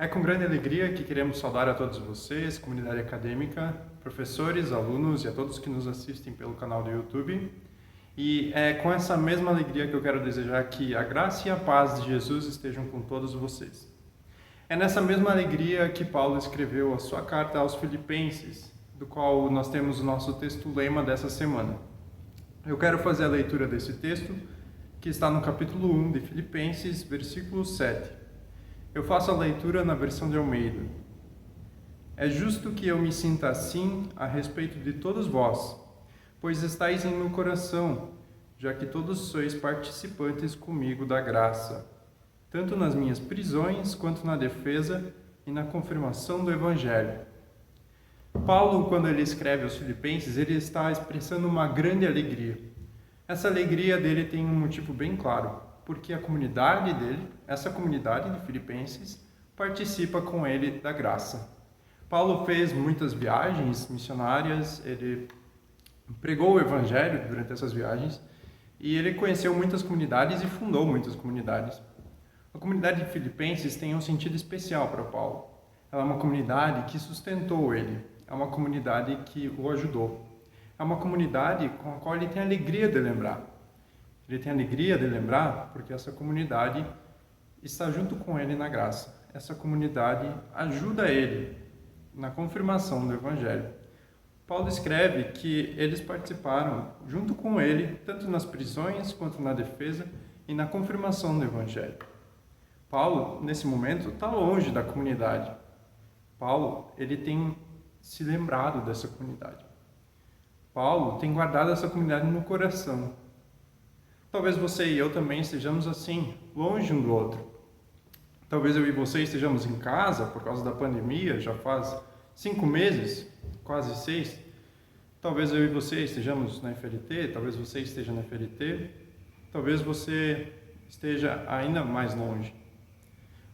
É com grande alegria que queremos saudar a todos vocês, comunidade acadêmica, professores, alunos e a todos que nos assistem pelo canal do YouTube. E é com essa mesma alegria que eu quero desejar que a graça e a paz de Jesus estejam com todos vocês. É nessa mesma alegria que Paulo escreveu a sua carta aos Filipenses, do qual nós temos o nosso texto-lema dessa semana. Eu quero fazer a leitura desse texto, que está no capítulo 1 de Filipenses, versículo 7. Eu faço a leitura na versão de Almeida. É justo que eu me sinta assim a respeito de todos vós, pois estáis em meu coração, já que todos sois participantes comigo da graça, tanto nas minhas prisões quanto na defesa e na confirmação do Evangelho. Paulo, quando ele escreve aos Filipenses, ele está expressando uma grande alegria. Essa alegria dele tem um motivo bem claro, porque a comunidade dele, essa comunidade de Filipenses, participa com ele da graça. Paulo fez muitas viagens missionárias, ele pregou o Evangelho durante essas viagens e ele conheceu muitas comunidades e fundou muitas comunidades. A comunidade de Filipenses tem um sentido especial para Paulo. Ela é uma comunidade que sustentou ele, é uma comunidade que o ajudou. É uma comunidade com a qual ele tem alegria de lembrar. Ele tem alegria de lembrar porque essa comunidade está junto com ele na graça. Essa comunidade ajuda ele na confirmação do Evangelho. Paulo escreve que eles participaram junto com ele, tanto nas prisões quanto na defesa e na confirmação do Evangelho. Paulo, nesse momento, está longe da comunidade. Paulo, ele tem se lembrado dessa comunidade. Paulo tem guardado essa comunidade no coração. Talvez você e eu também estejamos assim, longe um do outro. Talvez eu e você estejamos em casa por causa da pandemia, já faz 5 meses, quase 6. Talvez eu e você estejamos na FLT, talvez você esteja na FLT, talvez você esteja ainda mais longe.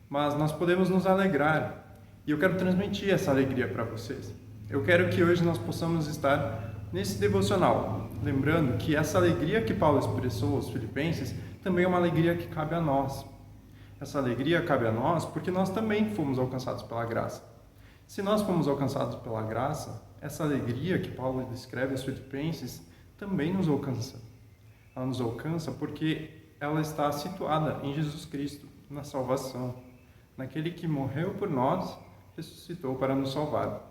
Mas nós podemos nos alegrar e eu quero transmitir essa alegria para vocês. Eu quero que hoje nós possamos estar nesse devocional, lembrando que essa alegria que Paulo expressou aos Filipenses também é uma alegria que cabe a nós. Essa alegria cabe a nós porque nós também fomos alcançados pela graça. Se nós fomos alcançados pela graça, essa alegria que Paulo descreve aos Filipenses também nos alcança. Ela nos alcança porque ela está situada em Jesus Cristo, na salvação, naquele que morreu por nós, ressuscitou para nos salvar.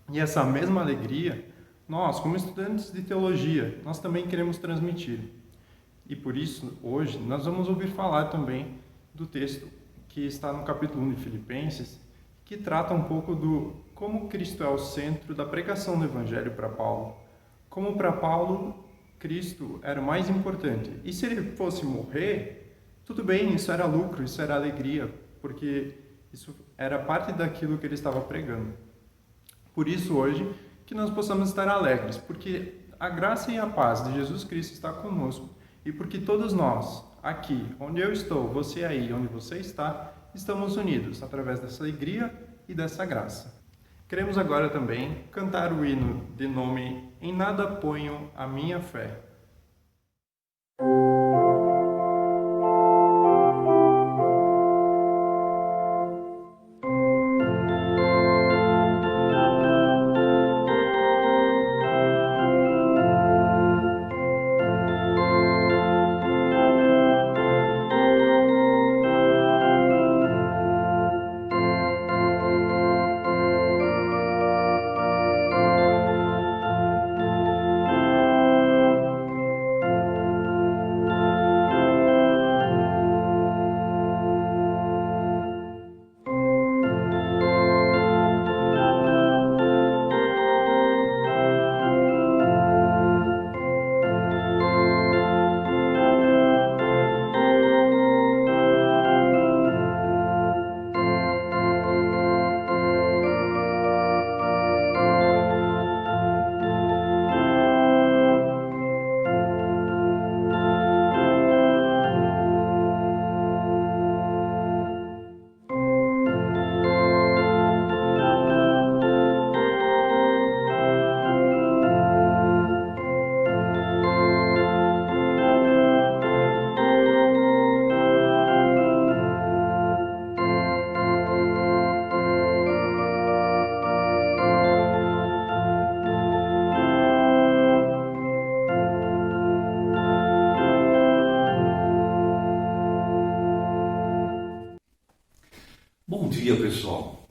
E essa mesma alegria, nós, como estudantes de teologia, nós também queremos transmitir. E por isso, hoje, nós vamos ouvir falar também do texto que está no capítulo 1 de Filipenses, que trata um pouco do como Cristo é o centro da pregação do Evangelho para Paulo. Como para Paulo, Cristo era o mais importante. E se ele fosse morrer, tudo bem, isso era lucro, isso era alegria, porque isso era parte daquilo que ele estava pregando. Por isso, hoje, que nós possamos estar alegres, porque a graça e a paz de Jesus Cristo está conosco e porque todos nós, aqui, onde eu estou, você aí, onde você está, estamos unidos através dessa alegria e dessa graça. Queremos agora também cantar o hino de nome Em Nada Ponho a Minha Fé. dia, pessoal.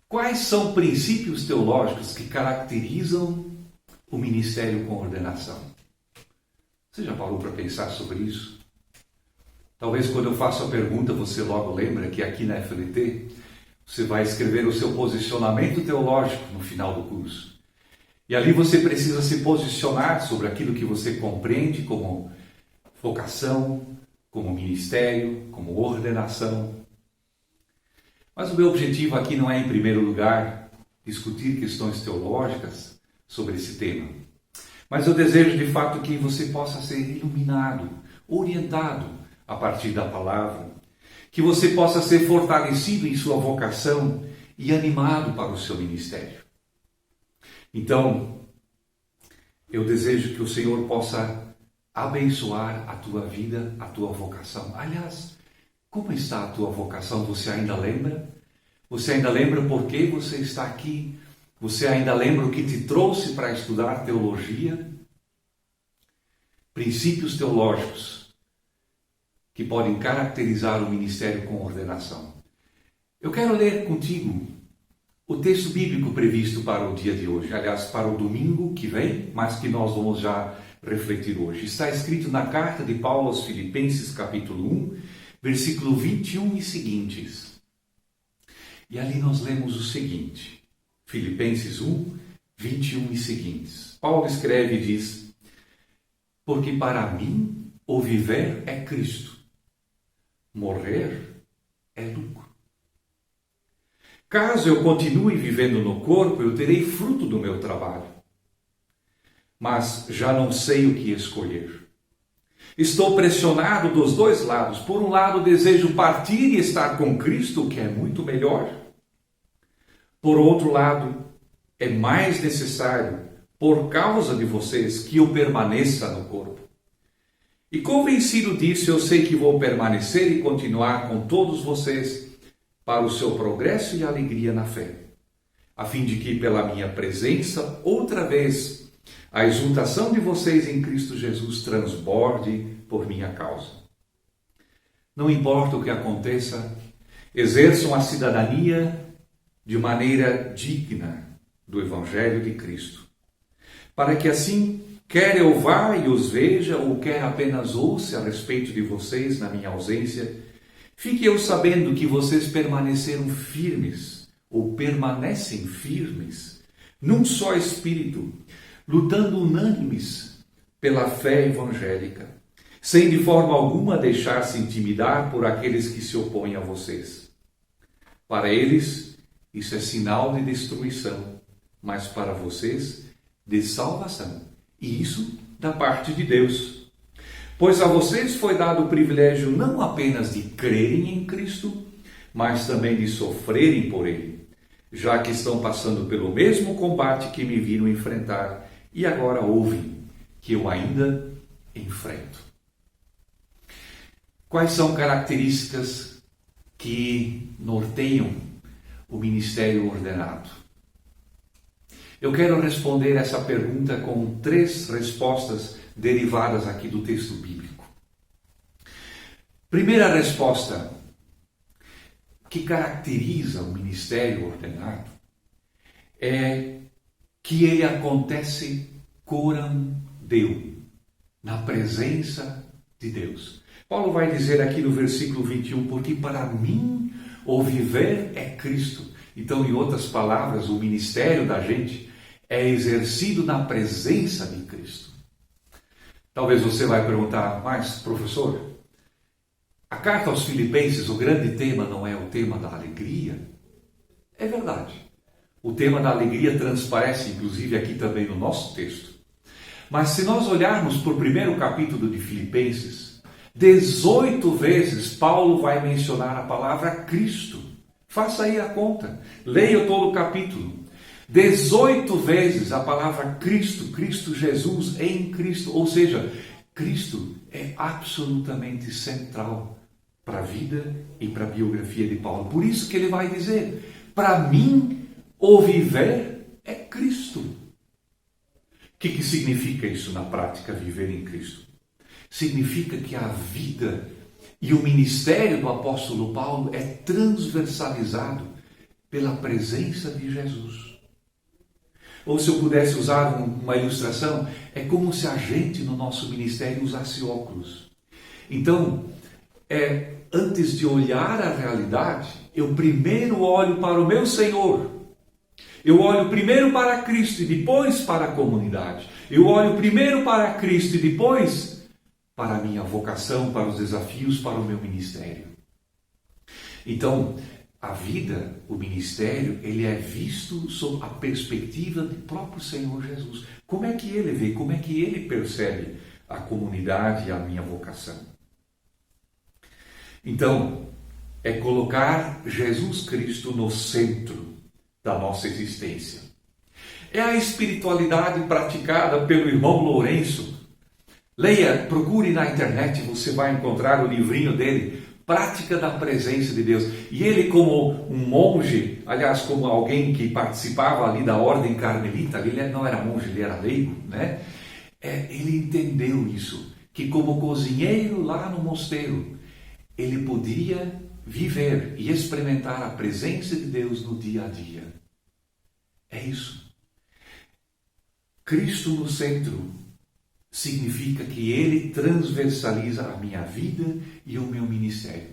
Quais são princípios teológicos que caracterizam o ministério com ordenação? Você já parou para pensar sobre isso? Talvez quando eu faço a pergunta, você logo lembra que aqui na FLT, você vai escrever o seu posicionamento teológico no final do curso. E ali você precisa se posicionar sobre aquilo que você compreende como vocação, como ministério, como ordenação. Mas o meu objetivo aqui não é, em primeiro lugar, discutir questões teológicas sobre esse tema. Mas eu desejo, de fato, que você possa ser iluminado, orientado a partir da palavra, que você possa ser fortalecido em sua vocação e animado para o seu ministério. Então, eu desejo que o Senhor possa abençoar a tua vida, a tua vocação. Aliás, como está a tua vocação? Você ainda lembra? Você ainda lembra por que você está aqui? Você ainda lembra o que te trouxe para estudar teologia? Princípios teológicos que podem caracterizar o ministério com ordenação. Eu quero ler contigo o texto bíblico previsto para o dia de hoje, aliás, para o domingo que vem, mas que nós vamos já refletir hoje. Está escrito na carta de Paulo aos Filipenses, capítulo 1, versículo 21 e seguintes. E ali nós lemos o seguinte, Filipenses 1, 21 e seguintes. Paulo escreve e diz: porque para mim o viver é Cristo, morrer é lucro. Caso eu continue vivendo no corpo, eu terei fruto do meu trabalho. Mas já não sei o que escolher. Estou pressionado dos dois lados. Por um lado, desejo partir e estar com Cristo, o que é muito melhor. Por outro lado, é mais necessário, por causa de vocês, que eu permaneça no corpo. E convencido disso, eu sei que vou permanecer e continuar com todos vocês para o seu progresso e alegria na fé, a fim de que pela minha presença, outra vez, a exultação de vocês em Cristo Jesus transborde por minha causa. Não importa o que aconteça, exerçam a cidadania de maneira digna do Evangelho de Cristo, para que assim, quer eu vá e os veja, ou quer apenas ouça a respeito de vocês na minha ausência, fique eu sabendo que vocês permaneceram firmes, ou permanecem firmes, num só espírito, lutando unânimes pela fé evangélica, sem de forma alguma deixar-se intimidar por aqueles que se opõem a vocês. Para eles, isso é sinal de destruição, mas para vocês, de salvação, e isso da parte de Deus. Pois a vocês foi dado o privilégio não apenas de crerem em Cristo, mas também de sofrerem por Ele, já que estão passando pelo mesmo combate que me viram enfrentar e agora ouvem que eu ainda enfrento. Quais são características que norteiam o ministério ordenado? Eu quero responder essa pergunta com 3 respostas derivadas aqui do texto bíblico. Primeira resposta, que caracteriza o ministério ordenado, é que ele acontece coram Deo, na presença de Deus. Paulo vai dizer aqui no versículo 21, porque para mim o viver é Cristo. Então, em outras palavras, o ministério da gente é exercido na presença de Cristo. Talvez você vai perguntar, mas professor, a carta aos Filipenses, o grande tema não é o tema da alegria? É verdade. O tema da alegria transparece, inclusive, aqui também no nosso texto. Mas se nós olharmos para o primeiro capítulo de Filipenses, 18 vezes Paulo vai mencionar a palavra Cristo. Faça aí a conta. Leia todo o capítulo. 18 vezes a palavra Cristo, Cristo Jesus, em Cristo. Ou seja, Cristo é absolutamente central para a vida e para a biografia de Paulo. Por isso que ele vai dizer, para mim, o viver é Cristo. O que significa isso na prática, viver em Cristo? Significa que a vida E o ministério do apóstolo Paulo é transversalizado pela presença de Jesus. Ou se eu pudesse usar uma ilustração, é como se a gente no nosso ministério usasse óculos. Então, antes de olhar a realidade, eu primeiro olho para o meu Senhor. Eu olho primeiro para Cristo e depois para a comunidade. Eu olho primeiro para Cristo e depois para a minha vocação, para os desafios, para o meu ministério. Então, a vida, o ministério, ele é visto sob a perspectiva do próprio Senhor Jesus. Como é que ele vê, como é que ele percebe a comunidade e a minha vocação? Então, é colocar Jesus Cristo no centro da nossa existência. É a espiritualidade praticada pelo irmão Lourenço. Leia, procure na internet, você vai encontrar o livrinho dele, Prática da Presença de Deus. E ele, como um monge, aliás, como alguém que participava ali da ordem carmelita, ele não era monge, ele era leigo, né? Ele entendeu isso, que como cozinheiro lá no mosteiro, ele podia viver e experimentar a presença de Deus no dia a dia. É isso. Cristo no centro significa que ele transversaliza a minha vida e o meu ministério.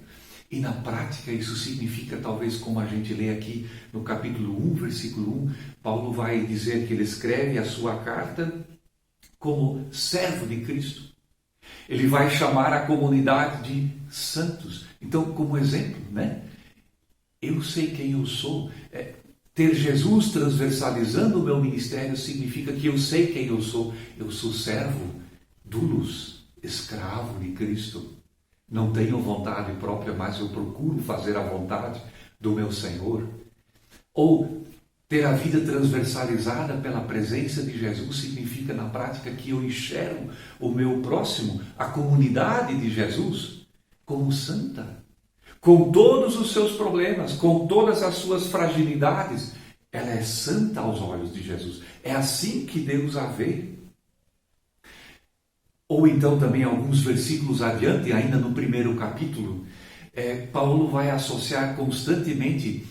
E na prática isso significa, talvez como a gente lê aqui no capítulo 1, versículo 1, Paulo vai dizer que ele escreve a sua carta como servo de Cristo. Ele vai chamar a comunidade de santos. Então, como exemplo, né? Eu sei quem eu sou. Ter Jesus transversalizando o meu ministério significa que eu sei quem eu sou. Eu sou servo, doulos, escravo de Cristo. Não tenho vontade própria, mas eu procuro fazer a vontade do meu Senhor. Ou ter a vida transversalizada pela presença de Jesus significa na prática que eu enxergo o meu próximo, a comunidade de Jesus, como santa. Com todos os seus problemas, com todas as suas fragilidades, ela é santa aos olhos de Jesus. É assim que Deus a vê. Ou então também alguns versículos adiante, ainda no primeiro capítulo, Paulo vai associar constantemente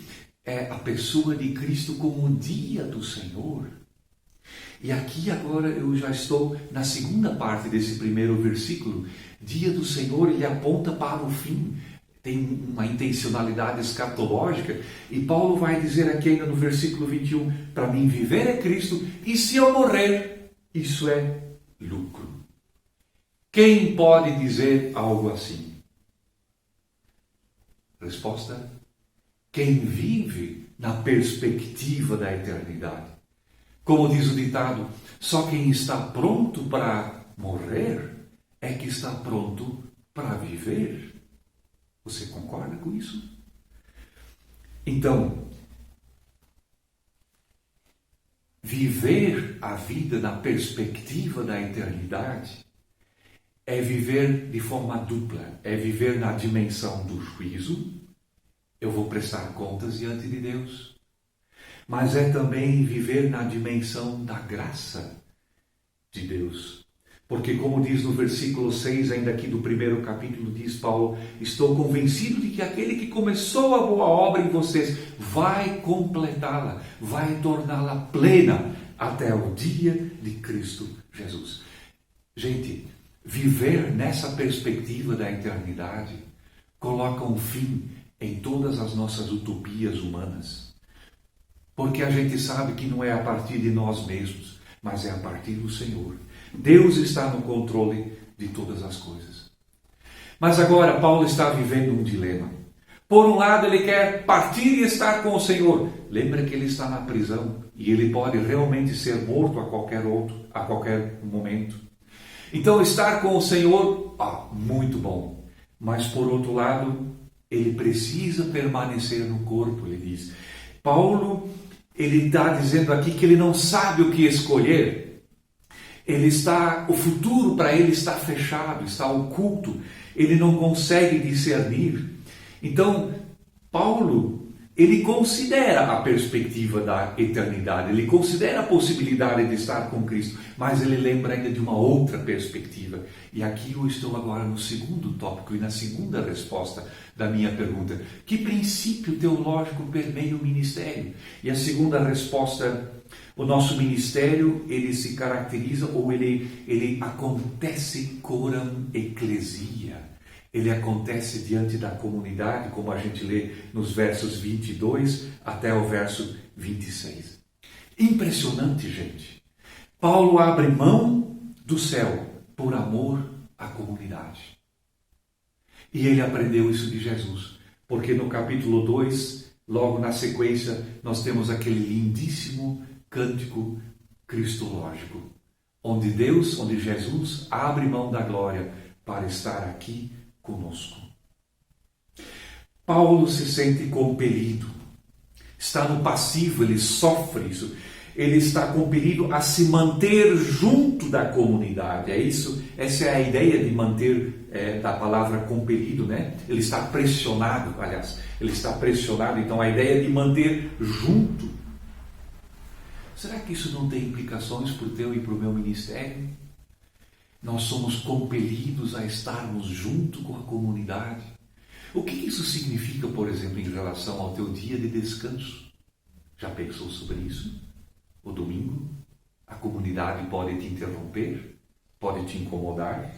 a pessoa de Cristo como o dia do Senhor. E aqui agora eu já estou na segunda parte desse primeiro versículo. Dia do Senhor, ele aponta para o fim. Tem uma intencionalidade escatológica. E Paulo vai dizer aqui ainda no versículo 21, para mim viver é Cristo, e se eu morrer, isso é lucro. Quem pode dizer algo assim? Resposta: quem vive na perspectiva da eternidade. Como diz o ditado, só quem está pronto para morrer é que está pronto para viver. Você concorda com isso? Então, viver a vida na perspectiva da eternidade é viver de forma dupla, é viver na dimensão do juízo. Eu vou prestar contas diante de Deus. Mas é também viver na dimensão da graça de Deus. Porque como diz no versículo 6, ainda aqui do primeiro capítulo, diz Paulo, estou convencido de que aquele que começou a boa obra em vocês vai completá-la, vai torná-la plena até o dia de Cristo Jesus. Gente, viver nessa perspectiva da eternidade coloca um fim em todas as nossas utopias humanas. Porque a gente sabe que não é a partir de nós mesmos, mas é a partir do Senhor. Deus está no controle de todas as coisas. Mas agora Paulo está vivendo um dilema. Por um lado ele quer partir e estar com o Senhor. Lembra que ele está na prisão e ele pode realmente ser morto a qualquer momento. Então estar com o Senhor, muito bom. Mas por outro lado, ele precisa permanecer no corpo, ele diz. Paulo, ele está dizendo aqui que ele não sabe o que escolher. O futuro para ele está fechado, está oculto. Ele não consegue discernir. Então, Paulo ele considera a perspectiva da eternidade, ele considera a possibilidade de estar com Cristo, mas ele lembra ainda de uma outra perspectiva. E aqui eu estou agora no segundo tópico e na segunda resposta da minha pergunta. Que princípio teológico permeia o ministério? E a segunda resposta, o nosso ministério, ele se caracteriza, ou ele acontece coram ecclesia. Ele acontece diante da comunidade, como a gente lê nos versos 22 até o verso 26. Impressionante, gente. Paulo abre mão do céu por amor à comunidade. E ele aprendeu isso de Jesus, porque no capítulo 2, logo na sequência, nós temos aquele lindíssimo cântico cristológico, onde Jesus abre mão da glória para estar aqui conosco. Paulo se sente compelido, está no passivo, ele sofre isso, ele está compelido a se manter junto da comunidade, é isso? Essa é a ideia de manter, da palavra compelido, né? Ele está pressionado, então a ideia de manter junto. Será que isso não tem implicações para o teu e para o meu ministério? Nós somos compelidos a estarmos junto com a comunidade. O que isso significa, por exemplo, em relação ao teu dia de descanso? Já pensou sobre isso? O domingo, a comunidade pode te interromper, pode te incomodar.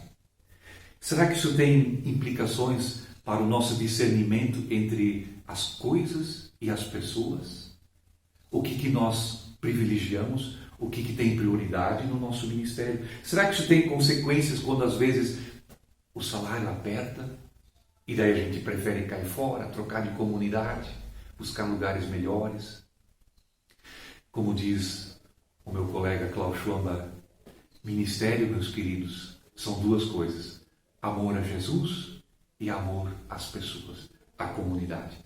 Será que isso tem implicações para o nosso discernimento entre as coisas e as pessoas? O que nós privilegiamos? O que tem prioridade no nosso ministério? Será que isso tem consequências quando às vezes o salário aperta e daí a gente prefere cair fora, trocar de comunidade, buscar lugares melhores? Como diz o meu colega Klaus Schwamba, ministério, meus queridos, são duas coisas: amor a Jesus e amor às pessoas, à comunidade.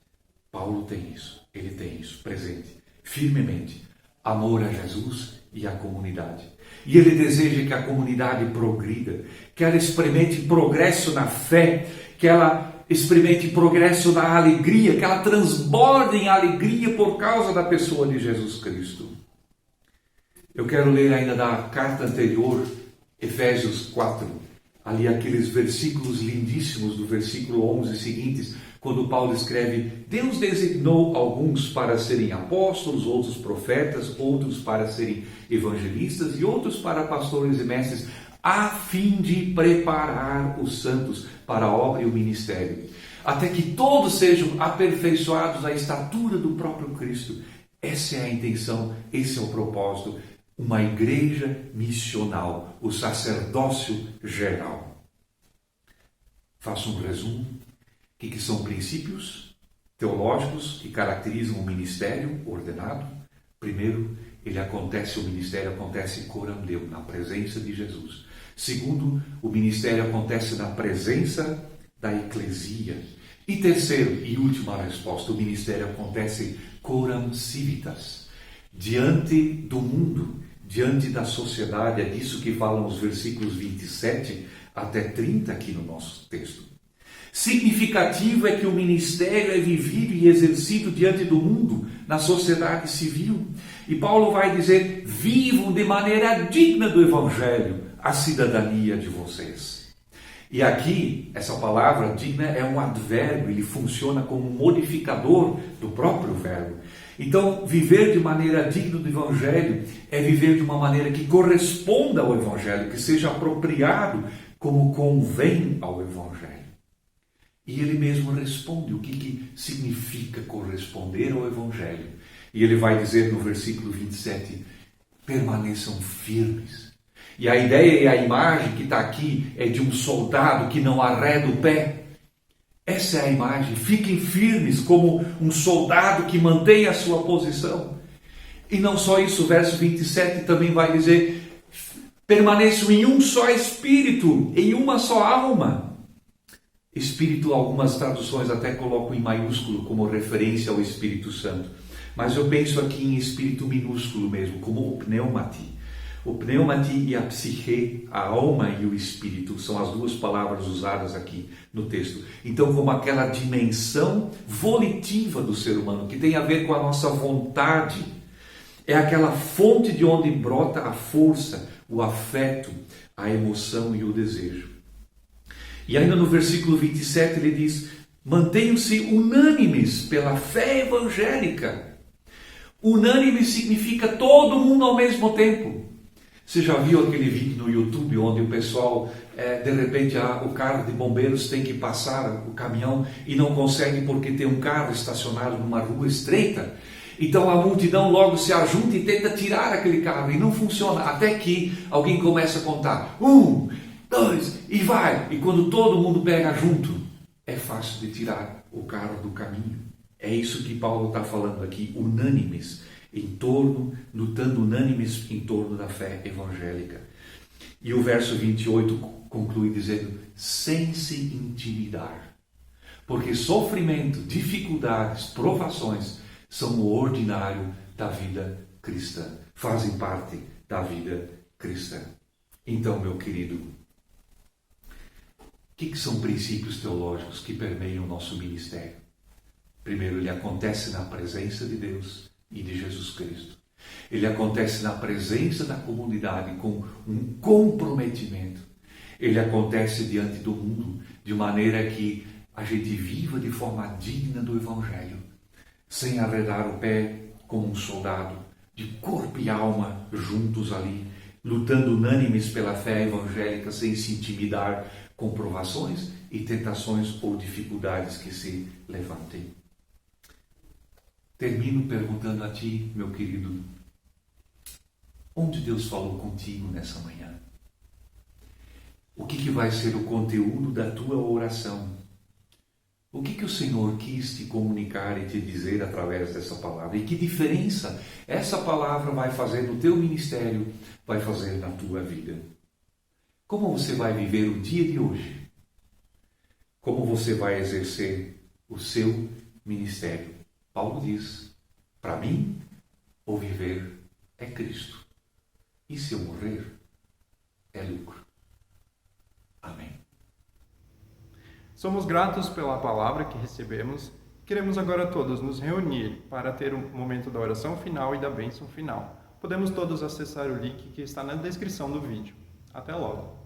Paulo tem isso, ele tem isso presente, firmemente. Amor a Jesus e à comunidade. E ele deseja que a comunidade progrida, que ela experimente progresso na fé, que ela experimente progresso na alegria, que ela transborde em alegria por causa da pessoa de Jesus Cristo. Eu quero ler ainda da carta anterior, Efésios 4, ali aqueles versículos lindíssimos do versículo 11 seguintes, quando Paulo escreve: Deus designou alguns para serem apóstolos, outros profetas, outros para serem evangelistas e outros para pastores e mestres, a fim de preparar os santos para a obra e o ministério, até que todos sejam aperfeiçoados à estatura do próprio Cristo. Essa é a intenção, esse é o propósito, uma igreja missional, o sacerdócio geral. Faço um resumo. O que são princípios teológicos que caracterizam o ministério ordenado? Primeiro, o ministério acontece coram Deo, na presença de Jesus. Segundo, o ministério acontece na presença da eclesia. E terceiro e última resposta, o ministério acontece coram civitas, diante do mundo, diante da sociedade. É disso que falam os versículos 27 até 30 aqui no nosso texto. Significativo é que o ministério é vivido e exercido diante do mundo, na sociedade civil. E Paulo vai dizer: vivam de maneira digna do Evangelho a cidadania de vocês. E aqui, essa palavra digna é um advérbio, ele funciona como modificador do próprio verbo. Então, viver de maneira digna do Evangelho é viver de uma maneira que corresponda ao Evangelho, que seja apropriado como convém ao Evangelho. E ele mesmo responde o que significa corresponder ao Evangelho. E ele vai dizer no versículo 27, permaneçam firmes. E a ideia e a imagem que está aqui é de um soldado que não arreda o pé. Essa é a imagem, fiquem firmes como um soldado que mantém a sua posição. E não só isso, o verso 27 também vai dizer, permaneçam em um só espírito, em uma só alma. Espírito, algumas traduções até colocam em maiúsculo como referência ao Espírito Santo. Mas eu penso aqui em espírito minúsculo mesmo, como o pneumati. O pneumati e a psique, a alma e o espírito, são as duas palavras usadas aqui no texto. Então, como aquela dimensão volitiva do ser humano, que tem a ver com a nossa vontade, é aquela fonte de onde brota a força, o afeto, a emoção e o desejo. E ainda no versículo 27 ele diz: mantenham-se unânimes pela fé evangélica. Unânime significa todo mundo ao mesmo tempo. Você já viu aquele vídeo no YouTube onde o pessoal, de repente, o carro de bombeiros tem que passar o caminhão e não consegue porque tem um carro estacionado numa rua estreita? Então a multidão logo se ajunta e tenta tirar aquele carro e não funciona, até que alguém começa a contar: 1, 2 e vai! E quando todo mundo pega junto, é fácil de tirar o carro do caminho. É isso que Paulo está falando aqui, unânimes lutando unânimes em torno da fé evangélica. E o verso 28 conclui dizendo: sem se intimidar, porque sofrimento, dificuldades, provações são o ordinário da vida cristã, fazem parte da vida cristã. Então, meu querido, o que são princípios teológicos que permeiam o nosso ministério? Primeiro, ele acontece na presença de Deus e de Jesus Cristo. Ele acontece na presença da comunidade com um comprometimento. Ele acontece diante do mundo de maneira que a gente viva de forma digna do Evangelho, sem arredar o pé como um soldado, de corpo e alma juntos ali, lutando unânimes pela fé evangélica, sem se intimidar com provações e tentações ou dificuldades que se levantem. Termino perguntando a ti, meu querido, onde Deus falou contigo nessa manhã? O que vai ser o conteúdo da tua oração? O que o Senhor quis te comunicar e te dizer através dessa palavra? E que diferença essa palavra vai fazer no teu ministério, vai fazer na tua vida? Como você vai viver o dia de hoje? Como você vai exercer o seu ministério? Paulo diz: para mim, o viver é Cristo. E se eu morrer, é lucro. Amém. Somos gratos pela palavra que recebemos. Queremos agora todos nos reunir para ter um momento da oração final e da bênção final. Podemos todos acessar o link que está na descrição do vídeo. Até logo!